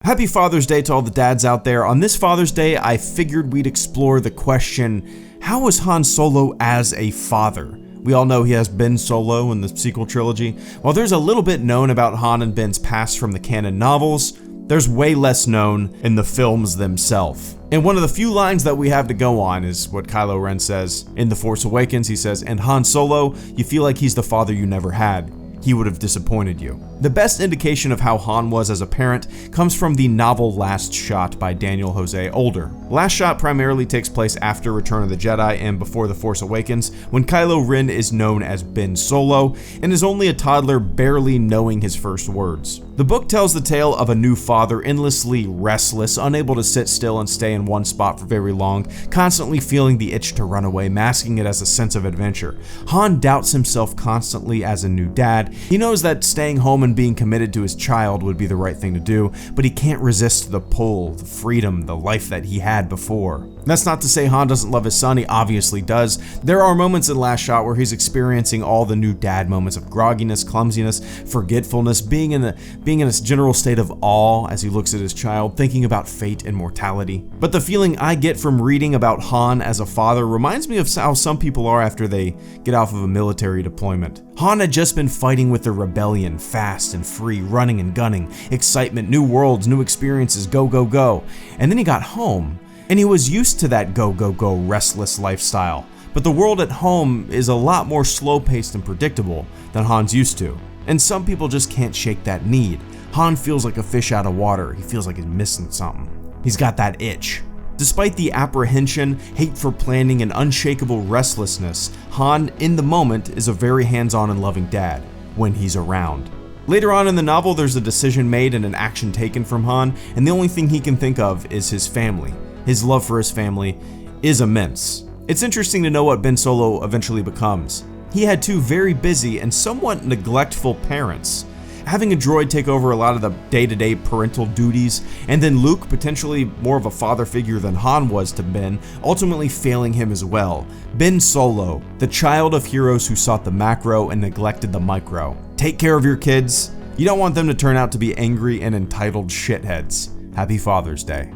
Happy Father's Day to all the dads out there. On this Father's Day, I figured we'd explore the question, how was Han Solo as a father? We all know he has Ben Solo in the sequel trilogy. While there's a little bit known about Han and Ben's past from the canon novels, there's way less known in the films themselves. And one of the few lines that we have to go on is what Kylo Ren says in The Force Awakens. He says, "And Han Solo, you feel like he's the father you never had. He would have disappointed you." The best indication of how Han was as a parent comes from the novel Last Shot by Daniel Jose Older. Last Shot primarily takes place after Return of the Jedi and before The Force Awakens, when Kylo Ren is known as Ben Solo and is only a toddler barely knowing his first words. The book tells the tale of a new father, endlessly restless, unable to sit still and stay in one spot for very long, constantly feeling the itch to run away, masking it as a sense of adventure. Han doubts himself constantly as a new dad. He knows that staying home and being committed to his child would be the right thing to do, but he can't resist the pull, the freedom, the life that he had before. That's not to say Han doesn't love his son, he obviously does. There are moments in Last Shot where he's experiencing all the new dad moments of grogginess, clumsiness, forgetfulness, being in a general state of awe as he looks at his child, thinking about fate and mortality. But the feeling I get from reading about Han as a father reminds me of how some people are after they get off of a military deployment. Han had just been fighting with the rebellion, fast and free, running and gunning, excitement, new worlds, new experiences, go, go, go. And then he got home, and he was used to that go, go, go, restless lifestyle. But the world at home is a lot more slow-paced and predictable than Han's used to. And some people just can't shake that need. Han feels like a fish out of water. He feels like he's missing something. He's got that itch. Despite the apprehension, hate for planning, and unshakable restlessness, Han, in the moment, is a very hands-on and loving dad when he's around. Later on in the novel, there's a decision made and an action taken from Han, and the only thing he can think of is his family. His love for his family is immense. It's interesting to know what Ben Solo eventually becomes. He had two very busy and somewhat neglectful parents. Having a droid take over a lot of the day-to-day parental duties, and then Luke, potentially more of a father figure than Han was to Ben, ultimately failing him as well. Ben Solo, the child of heroes who sought the macro and neglected the micro. Take care of your kids. You don't want them to turn out to be angry and entitled shitheads. Happy Father's Day.